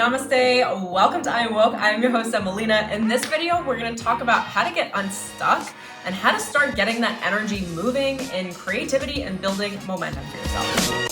namaste, welcome to I Am Woke. I'm your host, Emelina. In this video, we're gonna talk about how to get unstuck and how to start getting that energy moving in creativity and building momentum for yourself.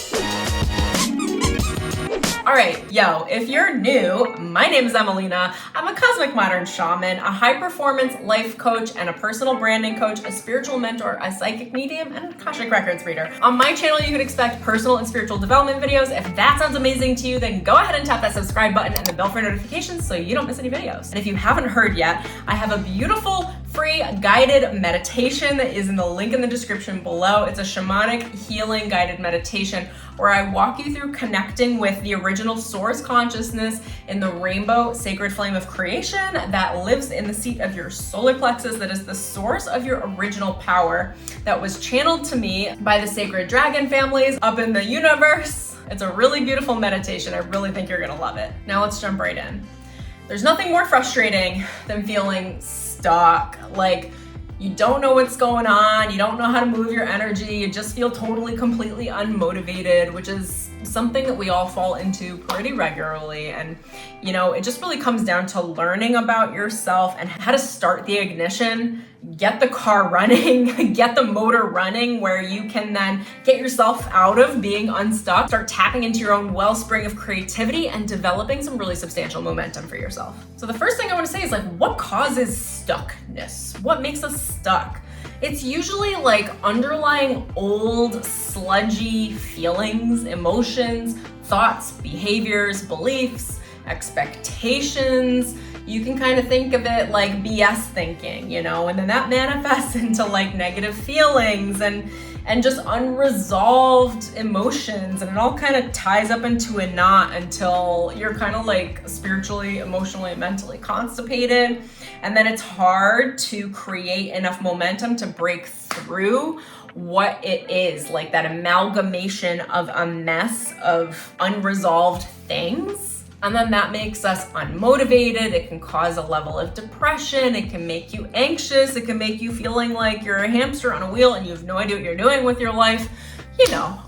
All right, if you're new, my name is Emelina. I'm a cosmic modern shaman, a high performance life coach, and a personal branding coach, a spiritual mentor, a psychic medium, and an Akashic records reader. On my channel, you can expect personal and spiritual development videos. If that sounds amazing to you, then go ahead and tap that subscribe button and the bell for notifications so you don't miss any videos. And if you haven't heard yet, I have a beautiful free guided meditation that is in the link in the description below. It's a shamanic healing guided meditation where I walk you through connecting with the original source consciousness in the rainbow sacred flame of creation that lives in the seat of your solar plexus, that is the source of your original power that was channeled to me by the sacred dragon families up in the universe. It's a really beautiful meditation. I really think you're gonna love it. Now let's jump right in. There's nothing more frustrating than feeling stuck. Like you don't know what's going on, you don't know how to move your energy, you just feel totally, completely unmotivated, which is something that we all fall into pretty regularly. And it just really comes down to learning about yourself and how to start the ignition, get the car running, get the motor running, where you can then get yourself out of being unstuck, start tapping into your own wellspring of creativity and developing some really substantial momentum for yourself. So the first thing I want to say is what causes stuckness? What makes us stuck? It's usually underlying old, sludgy feelings, emotions, thoughts, behaviors, beliefs, expectations. You can kind of think of it like BS thinking, and then that manifests into negative feelings and just unresolved emotions, and it all kind of ties up into a knot until you're kind of spiritually, emotionally, mentally constipated. And then it's hard to create enough momentum to break through what it is, that amalgamation of a mess of unresolved things. And then that makes us unmotivated. It can cause a level of depression. It can make you anxious. It can make you feeling like you're a hamster on a wheel and you have no idea what you're doing with your life.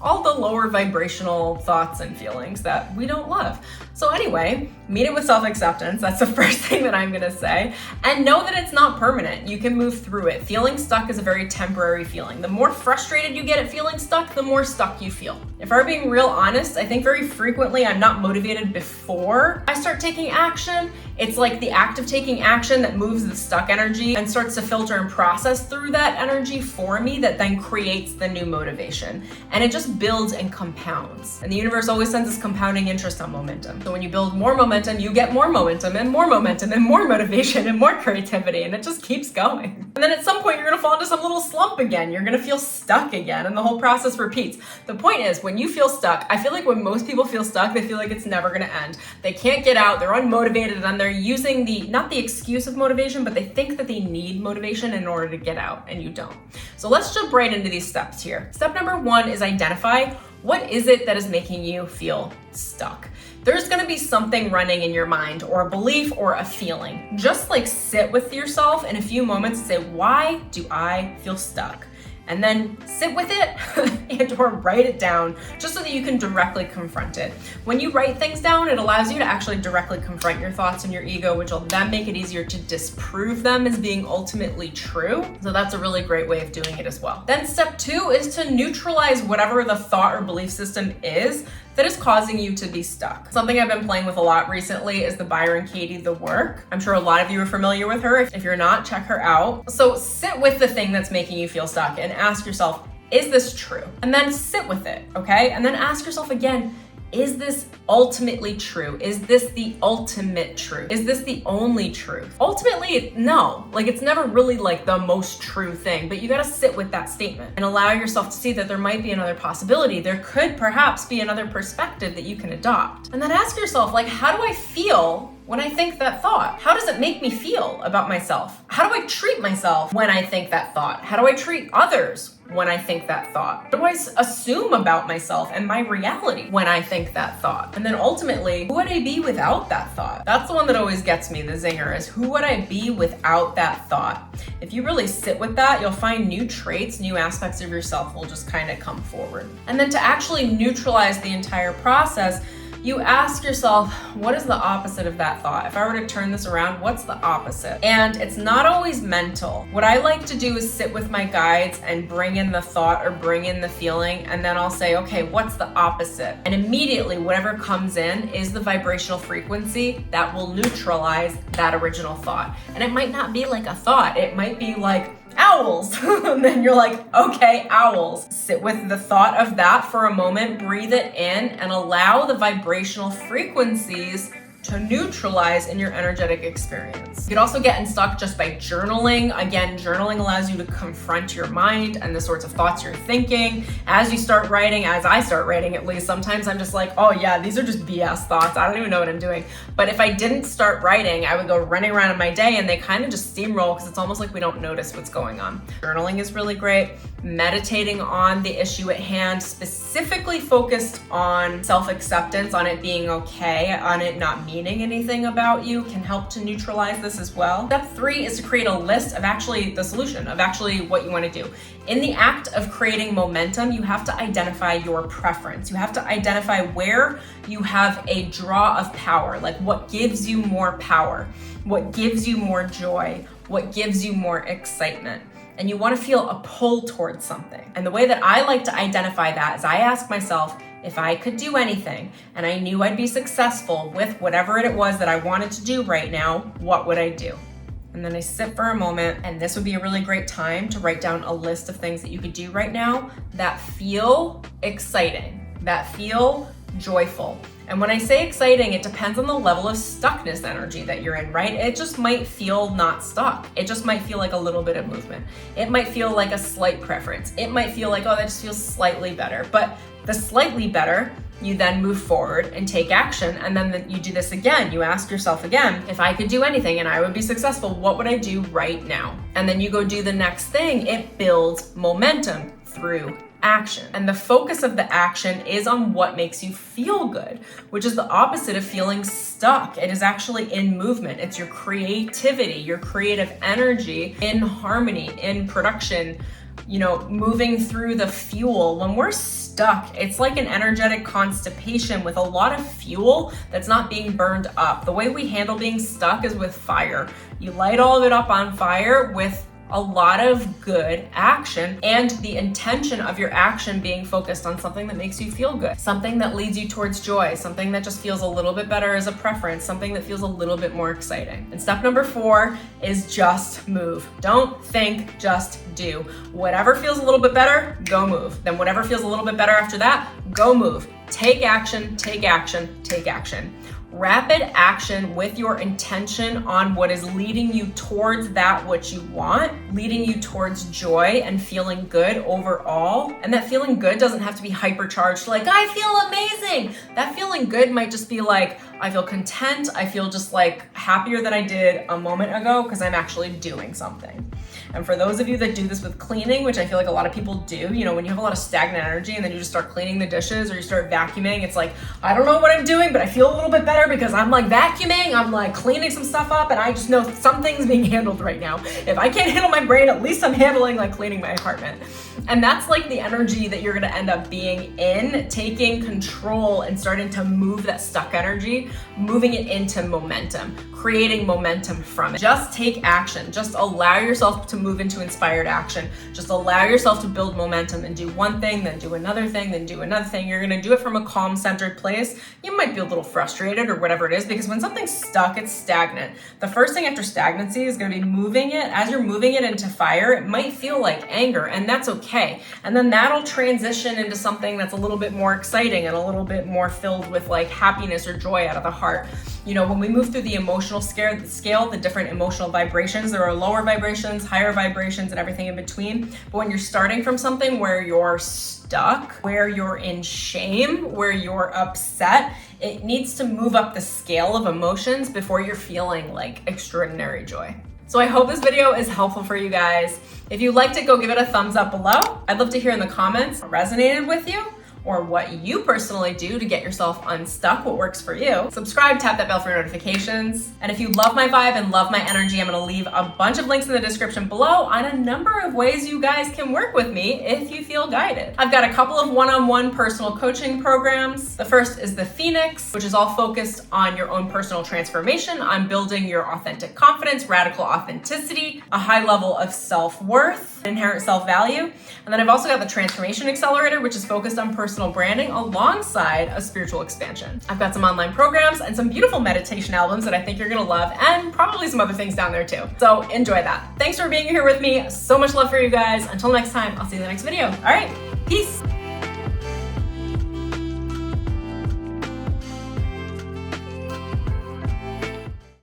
All the lower vibrational thoughts and feelings that we don't love. So anyway, meet it with self-acceptance. That's the first thing that I'm gonna say. And know that it's not permanent. You can move through it. Feeling stuck is a very temporary feeling. The more frustrated you get at feeling stuck, the more stuck you feel. If I'm being real honest, I think very frequently I'm not motivated before I start taking action. It's the act of taking action that moves the stuck energy and starts to filter and process through that energy for me that then creates the new motivation. And it just builds and compounds. And the universe always sends us compounding interest on momentum. So when you build more momentum, you get more momentum and more momentum and more motivation and more creativity, and it just keeps going. And then at some point you're gonna fall into some little slump again. You're gonna feel stuck again, and the whole process repeats. The point is, when you feel stuck, I feel like when most people feel stuck, they feel like it's never gonna end. They can't get out, they're unmotivated, and they're using not the excuse of motivation, but they think that they need motivation in order to get out, and you don't. So let's jump right into these steps here. Step number 1 is identify what is it that is making you feel stuck. There's gonna be something running in your mind, or a belief or a feeling. Just sit with yourself in a few moments and say, why do I feel stuck? And then sit with it and or write it down just so that you can directly confront it. When you write things down, it allows you to actually directly confront your thoughts and your ego, which will then make it easier to disprove them as being ultimately true. So that's a really great way of doing it as well. Then step 2 is to neutralize whatever the thought or belief system is that is causing you to be stuck. Something I've been playing with a lot recently is the Byron Katie The Work. I'm sure a lot of you are familiar with her. If you're not, check her out. So sit with the thing that's making you feel stuck and ask yourself, is this true? And then sit with it, okay? And then ask yourself again, is this ultimately true? Is this the ultimate truth? Is this the only truth? Ultimately, no. It's never really the most true thing, but you gotta sit with that statement and allow yourself to see that there might be another possibility. There could perhaps be another perspective that you can adopt. And then ask yourself, how do I feel when I think that thought? How does it make me feel about myself? How do I treat myself when I think that thought? How do I treat others when I think that thought? What do I assume about myself and my reality when I think that thought? And then ultimately, who would I be without that thought? That's the one that always gets me, the zinger, is who would I be without that thought? If you really sit with that, you'll find new traits, new aspects of yourself will just kind of come forward. And then to actually neutralize the entire process, you ask yourself, what is the opposite of that thought? If I were to turn this around, what's the opposite? And it's not always mental. What I like to do is sit with my guides and bring in the thought or bring in the feeling, and then I'll say, okay, what's the opposite? And immediately whatever comes in is the vibrational frequency that will neutralize that original thought. And it might not be like a thought, it might be like owls. And then you're like, okay, owls. Sit with the thought of that for a moment, breathe it in, and allow the vibrational frequencies to neutralize in your energetic experience. You could also get unstuck just by journaling. Again, journaling allows you to confront your mind and the sorts of thoughts you're thinking. As you start writing, as I start writing at least, sometimes I'm just like, oh yeah, these are just BS thoughts. I don't even know what I'm doing. But if I didn't start writing, I would go running around in my day and they kind of just steamroll because it's almost like we don't notice what's going on. Journaling is really great. Meditating on the issue at hand, specifically focused on self-acceptance, on it being okay, on it not meaning anything about you, can help to neutralize this as well. Step 3 is to create a list of actually the solution, of actually what you want to do. In the act of creating momentum, you have to identify your preference. You have to identify where you have a draw of power, like what gives you more power, what gives you more joy, what gives you more excitement. And you want to feel a pull towards something. And the way that I like to identify that is I ask myself, if I could do anything and I knew I'd be successful with whatever it was that I wanted to do right now, what would I do? And then I sit for a moment, and this would be a really great time to write down a list of things that you could do right now that feel exciting, that feel joyful. And when I say exciting, it depends on the level of stuckness energy that you're in, right? It just might feel not stuck. It just might feel like a little bit of movement. It might feel like a slight preference. It might feel like, oh, that just feels slightly better. But the slightly better, you then move forward and take action. And then you do this again. You ask yourself again, if I could do anything and I would be successful, what would I do right now? And then you go do the next thing. It builds momentum through action. And the focus of the action is on what makes you feel good, which is the opposite of feeling stuck. It is actually in movement. It's your creativity, your creative energy in harmony, in production, moving through the fuel. When we're stuck, it's like an energetic constipation with a lot of fuel that's not being burned up. The way we handle being stuck is with fire. You light all of it up on fire with a lot of good action, and the intention of your action being focused on something that makes you feel good, something that leads you towards joy, something that just feels a little bit better as a preference, something that feels a little bit more exciting. And step number 4 is just move. Don't think, just do. Whatever feels a little bit better, go move. Then whatever feels a little bit better after that, go move. Take action, take action, take action. Rapid action with your intention on what is leading you towards that which you want, leading you towards joy and feeling good overall. And that feeling good doesn't have to be hypercharged, like, I feel amazing. That feeling good might just be like, I feel content. I feel just like happier than I did a moment ago because I'm actually doing something. And for those of you that do this with cleaning, which I feel like a lot of people do, when you have a lot of stagnant energy and then you just start cleaning the dishes or you start vacuuming, it's like, I don't know what I'm doing, but I feel a little bit better because I'm like vacuuming, I'm like cleaning some stuff up, and I just know something's being handled right now. If I can't handle my brain, at least I'm handling like cleaning my apartment. And that's like the energy that you're gonna end up being in, taking control and starting to move that stuck energy, moving it into momentum, creating momentum from it. Just take action. Just allow yourself to move into inspired action. Just allow yourself to build momentum and do one thing, then do another thing, then do another thing. You're gonna do it from a calm, centered place. You might be a little frustrated or whatever it is, because when something's stuck, it's stagnant. The first thing after stagnancy is gonna be moving it. As you're moving it into fire, it might feel like anger, and that's okay. And then that'll transition into something that's a little bit more exciting and a little bit more filled with like happiness or joy out of the heart. When we move through the emotional scale, the different emotional vibrations, there are lower vibrations, higher vibrations, and everything in between. But when you're starting from something where you're stuck, where you're in shame, where you're upset, it needs to move up the scale of emotions before you're feeling like extraordinary joy. So I hope this video is helpful for you guys. If you liked it, go give it a thumbs up below. I'd love to hear in the comments what resonated with you, or what you personally do to get yourself unstuck, what works for you. Subscribe, tap that bell for notifications. And if you love my vibe and love my energy, I'm gonna leave a bunch of links in the description below on a number of ways you guys can work with me if you feel guided. I've got a couple of one-on-one personal coaching programs. The first is the Phoenix, which is all focused on your own personal transformation, on building your authentic confidence, radical authenticity, a high level of self-worth, inherent self-value. And then I've also got the Transformation Accelerator, which is focused on personal branding alongside a spiritual expansion. I've got some online programs and some beautiful meditation albums that I think you're gonna love, and probably some other things down there too. So enjoy that. Thanks for being here with me. So much love for you guys. Until next time, I'll see you in the next video. All right, peace.